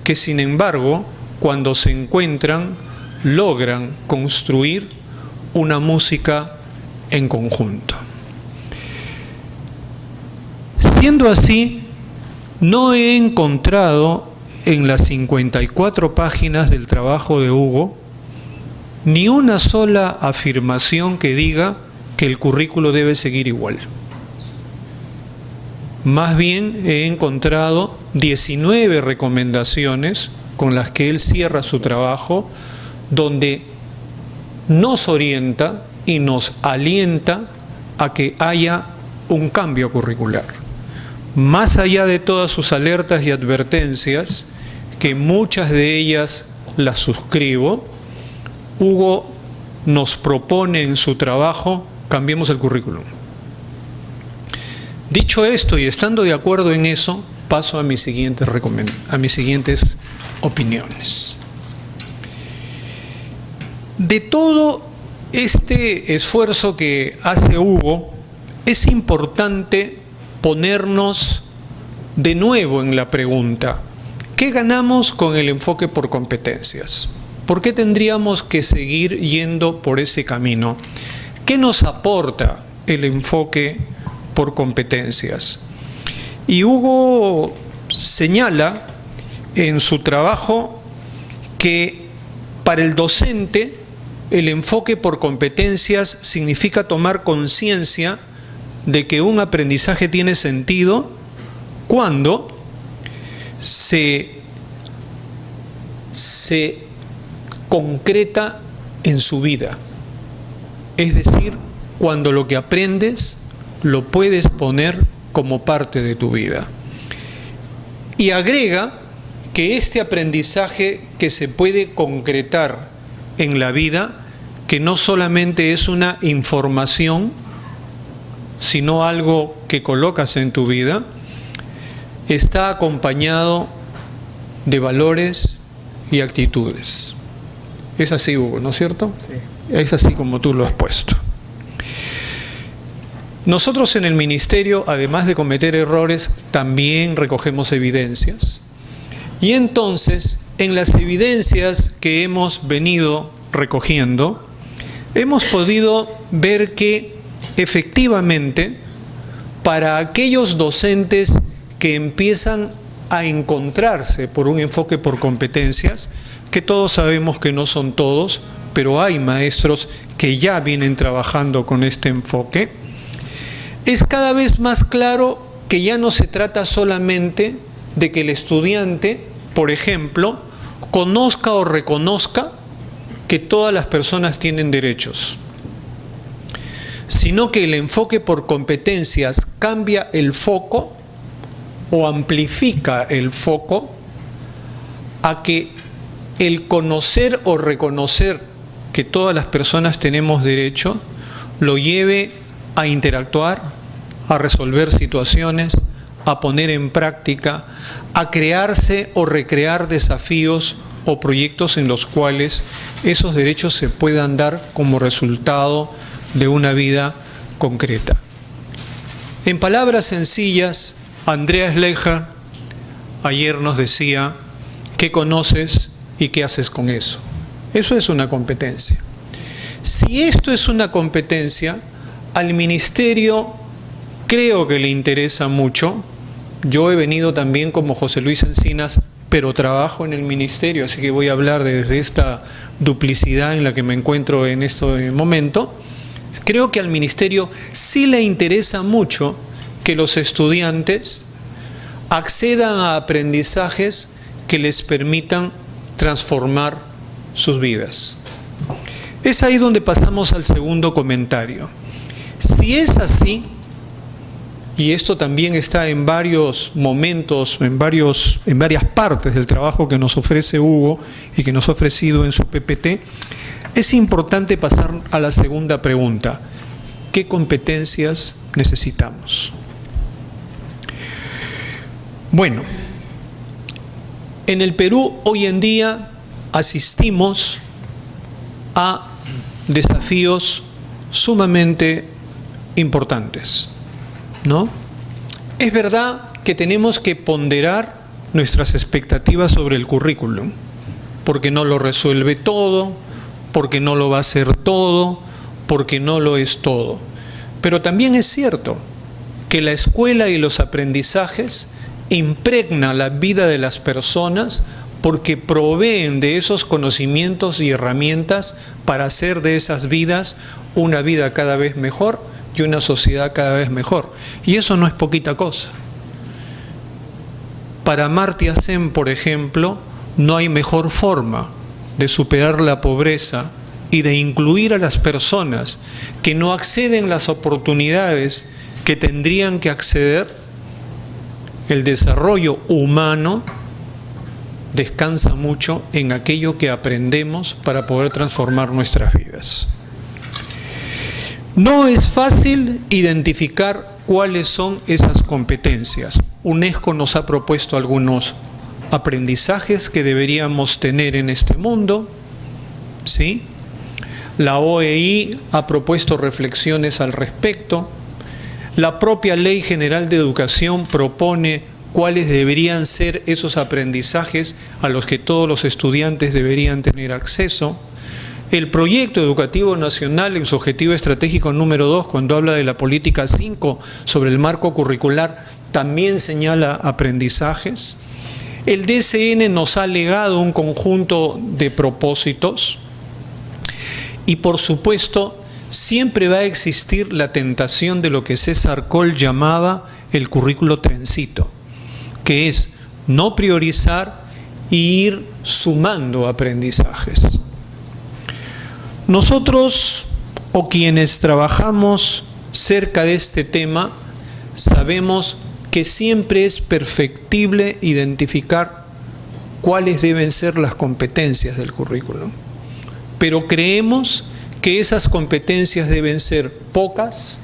que sin embargo, cuando se encuentran, logran construir una música en conjunto. Siendo así, no he encontrado en las 54 páginas del trabajo de Hugo ni una sola afirmación que diga que el currículo debe seguir igual. Más bien he encontrado 19 recomendaciones con las que él cierra su trabajo, donde nos orienta y nos alienta a que haya un cambio curricular. más allá de todas sus alertas y advertencias, que muchas de ellas las suscribo, Hugo nos propone en su trabajo: cambiemos el currículum. Dicho esto y estando de acuerdo en eso, paso a mis siguientes opiniones. De todo este esfuerzo que hace Hugo, es importante ponernos de nuevo en la pregunta: ¿qué ganamos con el enfoque por competencias? ¿Por qué tendríamos que seguir yendo por ese camino? ¿Qué nos aporta el enfoque por competencias? Y Hugo señala en su trabajo que para el docente el enfoque por competencias significa tomar conciencia de que un aprendizaje tiene sentido cuando se concreta en su vida. Es decir, cuando lo que aprendes lo puedes poner como parte de tu vida. Y agrega que este aprendizaje que se puede concretar en la vida, que no solamente es una información, sino algo que colocas en tu vida, está acompañado de valores y actitudes. Es así, Hugo, ¿no es cierto? Sí. Es así como tú lo has puesto. Nosotros en el ministerio, además de cometer errores, también recogemos evidencias. Y entonces, en las evidencias que hemos venido recogiendo, hemos podido ver que efectivamente, para aquellos docentes que empiezan a encontrarse por un enfoque por competencias, que todos sabemos que no son todos, pero hay maestros que ya vienen trabajando con este enfoque, es cada vez más claro que ya no se trata solamente de que el estudiante, por ejemplo, conozca o reconozca que todas las personas tienen derechos, sino que el enfoque por competencias cambia el foco o amplifica el foco a que el conocer o reconocer que todas las personas tenemos derecho lo lleve a interactuar, a resolver situaciones, a poner en práctica, a crearse o recrear desafíos o proyectos en los cuales esos derechos se puedan dar como resultado de una vida concreta. En palabras sencillas, Andrea Schleicher ayer nos decía: ¿qué conoces y qué haces con eso? Eso es una competencia. Si esto es una competencia, al ministerio creo que le interesa mucho. Yo he venido también como José Luis Encinas, pero trabajo en el ministerio, así que voy a hablar desde esta duplicidad en la que me encuentro en este momento. Creo que al ministerio sí le interesa mucho que los estudiantes accedan a aprendizajes que les permitan transformar sus vidas. Es ahí donde pasamos al segundo comentario. Si es así, y esto también está en varios momentos, en varias partes del trabajo que nos ofrece Hugo y que nos ha ofrecido en su PPT, es importante pasar a la segunda pregunta: ¿qué competencias necesitamos? Bueno, en el Perú hoy en día asistimos a desafíos sumamente importantes, ¿no? Es verdad que tenemos que ponderar nuestras expectativas sobre el currículum, porque no lo resuelve todo, porque no lo va a hacer todo, porque no lo es todo. Pero también es cierto que la escuela y los aprendizajes impregnan la vida de las personas porque proveen de esos conocimientos y herramientas para hacer de esas vidas una vida cada vez mejor y una sociedad cada vez mejor. Y eso no es poquita cosa. Para Amartya Sen, por ejemplo, no hay mejor forma de superar la pobreza y de incluir a las personas que no acceden a las oportunidades que tendrían que acceder El desarrollo humano descansa mucho en aquello que aprendemos para poder transformar nuestras vidas. No es fácil identificar cuáles son esas competencias. UNESCO nos ha propuesto algunos aprendizajes que deberíamos tener en este mundo, ¿sí? La OEI ha propuesto reflexiones al respecto. La propia Ley General de Educación propone cuáles deberían ser esos aprendizajes a los que todos los estudiantes deberían tener acceso. El Proyecto Educativo Nacional, en su objetivo estratégico número 2, cuando habla de la política 5 sobre el marco curricular, también señala aprendizajes. El DCN nos ha legado un conjunto de propósitos y, por supuesto, siempre va a existir la tentación de lo que César Coll llamaba el currículo trencito, que es no priorizar e ir sumando aprendizajes. Nosotros, o quienes trabajamos cerca de este tema, sabemos que siempre es perfectible identificar cuáles deben ser las competencias del currículum. Pero creemos que esas competencias deben ser pocas,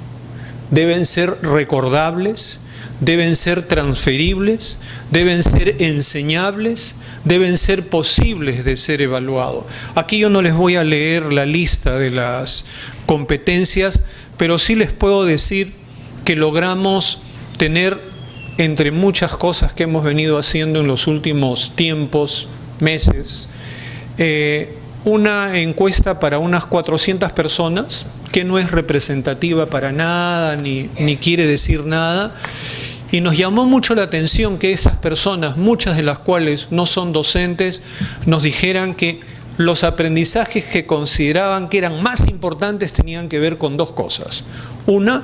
deben ser recordables, deben ser transferibles, deben ser enseñables, deben ser posibles de ser evaluados. Aquí yo no les voy a leer la lista de las competencias, pero sí les puedo decir que logramos tener, entre muchas cosas que hemos venido haciendo en los últimos tiempos, meses, una encuesta para unas 400 personas, que no es representativa para nada, ni quiere decir nada, y nos llamó mucho la atención que estas personas, muchas de las cuales no son docentes, nos dijeran que los aprendizajes que consideraban que eran más importantes tenían que ver con dos cosas. Una,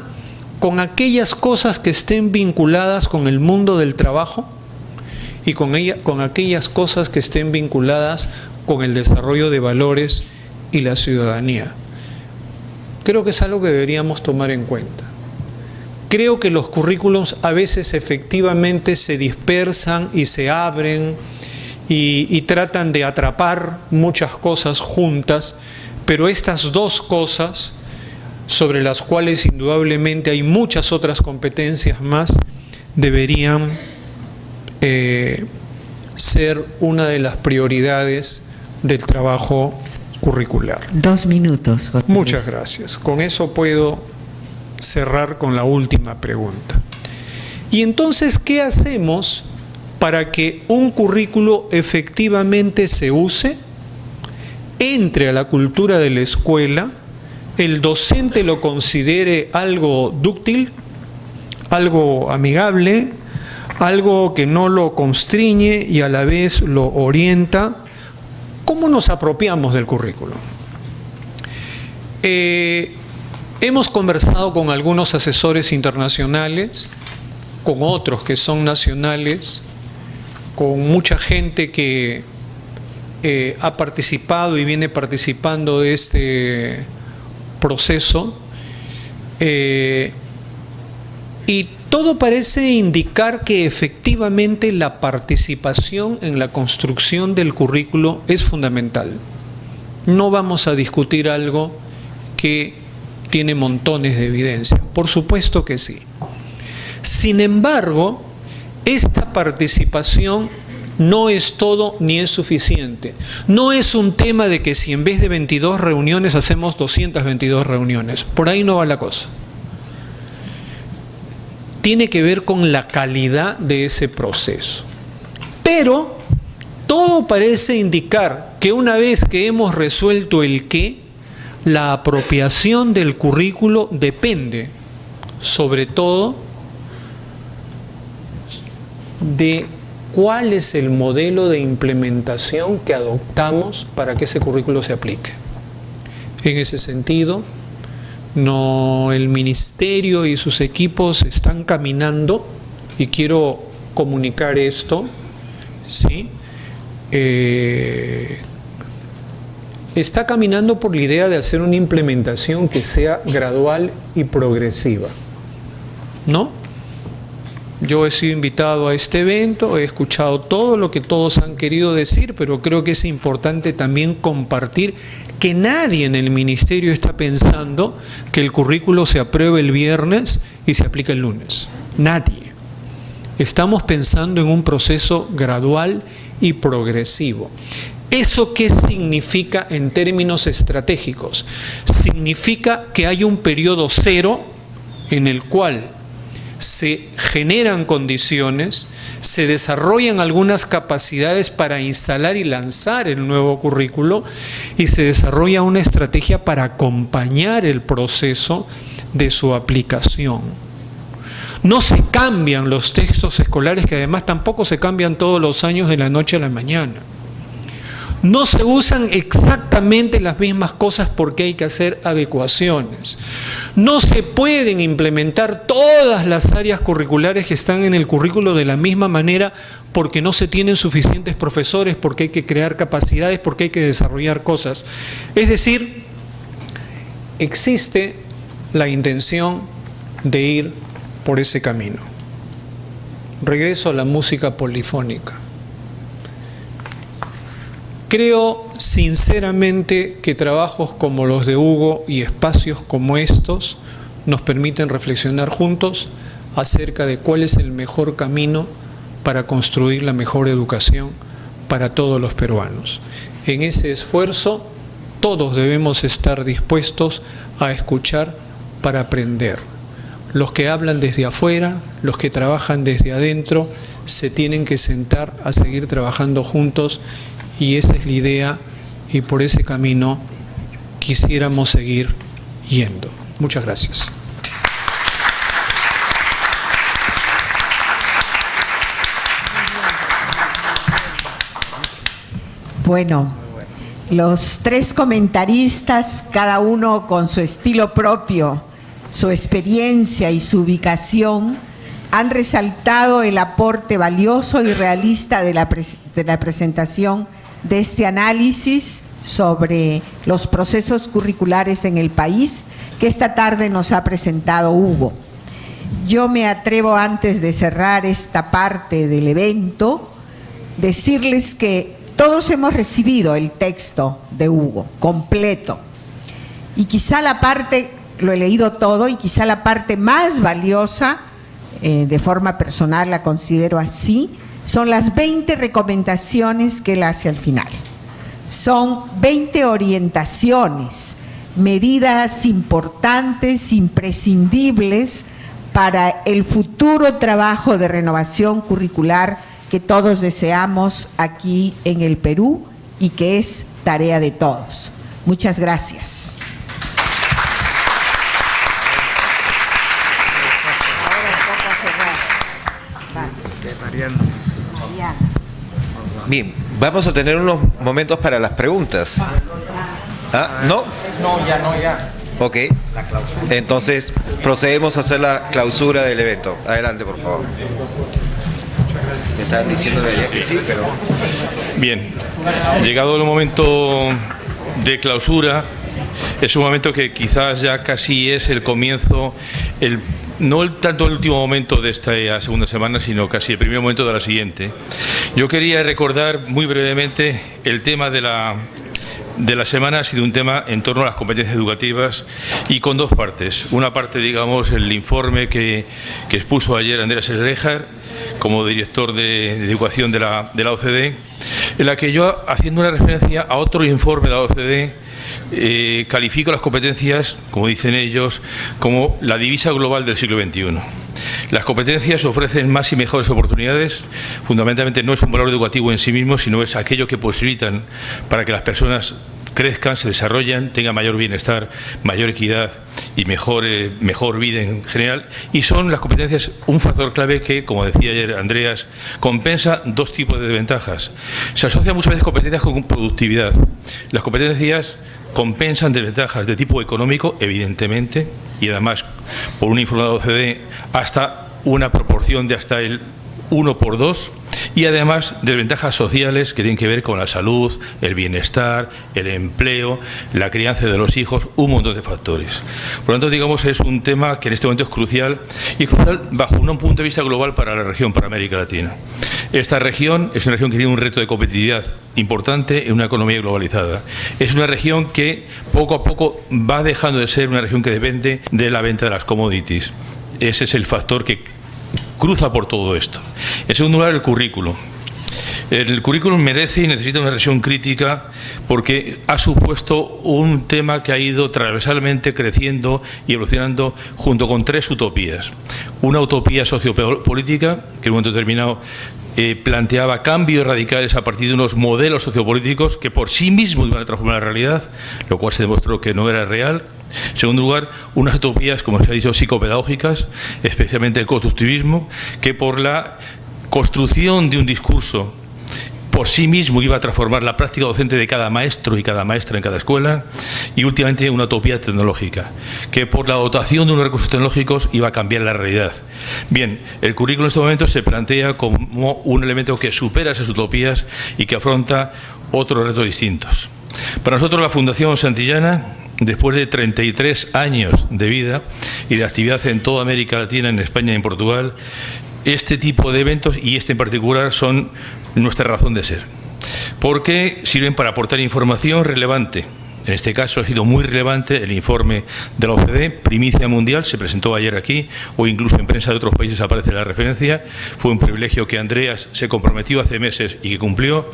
con aquellas cosas que estén vinculadas con el mundo del trabajo y con aquellas cosas que estén vinculadas con el desarrollo de valores y la ciudadanía. Creo que es algo que deberíamos tomar en cuenta. Creo que los currículums a veces efectivamente se dispersan y se abren y tratan de atrapar muchas cosas juntas, pero estas dos cosas, sobre las cuales indudablemente hay muchas otras competencias más, deberían ser una de las prioridades del trabajo curricular. 2 minutos. Muchas gracias. Con eso puedo cerrar con la última pregunta. Y entonces, ¿qué hacemos para que un currículo efectivamente se use, entre a la cultura de la escuela, el docente lo considere algo dúctil, algo amigable, algo que no lo constriñe y a la vez lo orienta? ¿Cómo nos apropiamos del currículo? Hemos conversado con algunos asesores internacionales, con otros que son nacionales, con mucha gente que ha participado y viene participando de este proceso, y todo parece indicar que efectivamente la participación en la construcción del currículo es fundamental. No vamos a discutir algo que tiene montones de evidencia, por supuesto que sí. Sin embargo, esta participación no es todo ni es suficiente. No es un tema de que si en vez de 22 reuniones hacemos 222 reuniones. Por ahí no va la cosa. Tiene que ver con la calidad de ese proceso. Pero todo parece indicar que una vez que hemos resuelto el qué, la apropiación del currículo depende, sobre todo, de cuál es el modelo de implementación que adoptamos para que ese currículo se aplique. En ese sentido, el ministerio y sus equipos están caminando, y quiero comunicar esto, ¿sí? Está caminando por la idea de hacer una implementación que sea gradual y progresiva, ¿no? Yo he sido invitado a este evento, he escuchado todo lo que todos han querido decir, pero creo que es importante también compartir que nadie en el ministerio está pensando que el currículo se apruebe el viernes y se aplica el lunes. Nadie. Estamos pensando en un proceso gradual y progresivo. ¿Eso qué significa en términos estratégicos? Significa que hay un periodo cero en el cual se generan condiciones, se desarrollan algunas capacidades para instalar y lanzar el nuevo currículo y se desarrolla una estrategia para acompañar el proceso de su aplicación. No se cambian los textos escolares, que además tampoco se cambian todos los años de la noche a la mañana. No se usan exactamente las mismas cosas porque hay que hacer adecuaciones. No se pueden implementar todas las áreas curriculares que están en el currículo de la misma manera porque no se tienen suficientes profesores, porque hay que crear capacidades, porque hay que desarrollar cosas. Es decir, existe la intención de ir por ese camino. Regreso a la música polifónica. Creo sinceramente que trabajos como los de Hugo y espacios como estos nos permiten reflexionar juntos acerca de cuál es el mejor camino para construir la mejor educación para todos los peruanos. En ese esfuerzo todos debemos estar dispuestos a escuchar para aprender. Los que hablan desde afuera, los que trabajan desde adentro, se tienen que sentar a seguir trabajando juntos. Y esa es la idea, y por ese camino quisiéramos seguir yendo. Muchas gracias. Bueno, los tres comentaristas, cada uno con su estilo propio, su experiencia y su ubicación, han resaltado el aporte valioso y realista de la presentación de este análisis sobre los procesos curriculares en el país que esta tarde nos ha presentado Hugo. Yo me atrevo, antes de cerrar esta parte del evento, decirles que todos hemos recibido el texto de Hugo completo, y quizá la parte, lo he leído todo, y quizá la parte más valiosa, de forma personal la considero así, son las 20 recomendaciones que él hace al final. Son 20 orientaciones, medidas importantes, imprescindibles para el futuro trabajo de renovación curricular que todos deseamos aquí en el Perú y que es tarea de todos. Muchas gracias. Bien, vamos a tener unos momentos para las preguntas. ¿Ah? ¿No? No, ya. Ok. Entonces, procedemos a hacer la clausura del evento. Adelante, por favor. Me estaban diciendo que sí, pero... Bien, llegado el momento de clausura, es un momento que quizás ya casi es el comienzo, no tanto el último momento de esta segunda semana, sino casi el primer momento de la siguiente. Yo quería recordar muy brevemente el tema de la semana. Ha sido un tema en torno a las competencias educativas y con dos partes. Una parte, digamos, el informe que expuso ayer Andreas Schleicher como director de educación de la OCDE, en la que yo, haciendo una referencia a otro informe de la OCDE, califico las competencias, como dicen ellos, como la divisa global del siglo XXI. Las competencias ofrecen más y mejores oportunidades. Fundamentalmente no es un valor educativo en sí mismo, sino es aquello que posibilitan para que las personas crezcan, se desarrollen, tengan mayor bienestar, mayor equidad y mejor vida en general. Y son las competencias un factor clave que, como decía ayer Andreas, compensa dos tipos de desventajas. Se asocian muchas veces competencias con productividad. Las competencias compensan desventajas de tipo económico, evidentemente, y además, por un informe de la OCDE, hasta una proporción de hasta el 1 por 2, y además desventajas sociales que tienen que ver con la salud, el bienestar, el empleo, la crianza de los hijos, un montón de factores. Por lo tanto, digamos, es un tema que en este momento es crucial, y crucial bajo un punto de vista global para la región, para América Latina. Esta región es una región que tiene un reto de competitividad importante en una economía globalizada. Es una región que poco a poco va dejando de ser una región que depende de la venta de las commodities. Ese es el factor que cruza por todo esto. En segundo lugar, el currículo. El currículum merece y necesita una revisión crítica porque ha supuesto un tema que ha ido transversalmente creciendo y evolucionando junto con tres utopías. Una utopía sociopolítica, que en un momento determinado planteaba cambios radicales a partir de unos modelos sociopolíticos que por sí mismos iban a transformar la realidad, lo cual se demostró que no era real. En segundo lugar, unas utopías, como se ha dicho, psicopedagógicas, especialmente el constructivismo, que por la construcción de un discurso por sí mismo iba a transformar la práctica docente de cada maestro y cada maestra en cada escuela, y últimamente una utopía tecnológica, que por la dotación de unos recursos tecnológicos iba a cambiar la realidad. Bien, el currículo en este momento se plantea como un elemento que supera esas utopías y que afronta otros retos distintos. Para nosotros la Fundación Santillana, después de 33 años de vida y de actividad en toda América Latina, en España y en Portugal, este tipo de eventos y este en particular son nuestra razón de ser, porque sirven para aportar información relevante. En este caso ha sido muy relevante el informe de la OCDE, primicia mundial, se presentó ayer aquí, o incluso en prensa de otros países aparece la referencia. Fue un privilegio que Andreas se comprometió hace meses y que cumplió,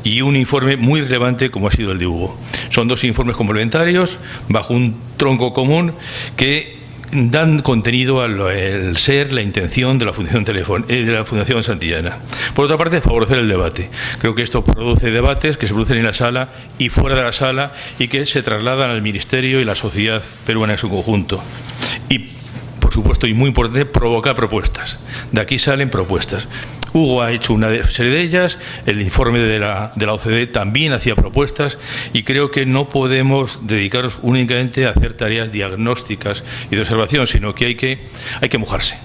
y un informe muy relevante como ha sido el de Hugo. Son dos informes complementarios bajo un tronco común que dan contenido al ser, la intención de la Fundación Santillana. Por otra parte, favorecer el debate. Creo que esto produce debates que se producen en la sala y fuera de la sala y que se trasladan al Ministerio y la sociedad peruana en su conjunto. Y, por supuesto, y muy importante, provocar propuestas. De aquí salen propuestas. Hugo ha hecho una serie de ellas, el informe de la OCDE también hacía propuestas, y creo que no podemos dedicarnos únicamente a hacer tareas diagnósticas y de observación, sino que hay que mojarse.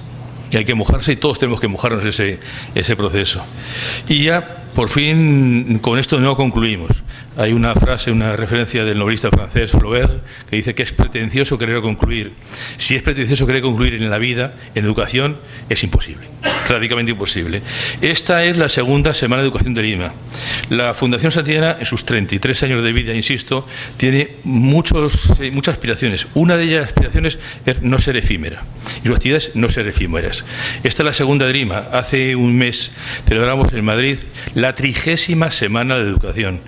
Y hay que mojarse, y todos tenemos que mojarnos ese proceso. Y ya, por fin, con esto no concluimos. Hay una frase, una referencia del novelista francés Flaubert, que dice que es pretencioso querer concluir. Si es pretencioso querer concluir en la vida, en educación, es imposible, radicalmente imposible. Esta es la segunda semana de educación de Lima. La Fundación Santillana, en sus 33 años de vida, insisto, tiene muchas aspiraciones. Una de ellas aspiraciones es no ser efímera, y sus actividades no ser efímeras. Esta es la segunda de Lima. Hace un mes celebramos en Madrid la 30ª Semana de Educación.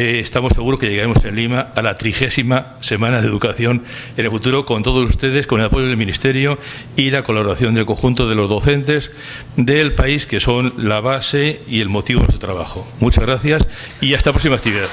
Estamos seguros que llegaremos en Lima a la 30ª Semana de Educación en el futuro, con todos ustedes, con el apoyo del Ministerio y la colaboración del conjunto de los docentes del país, que son la base y el motivo de nuestro trabajo. Muchas gracias y hasta la próxima actividad.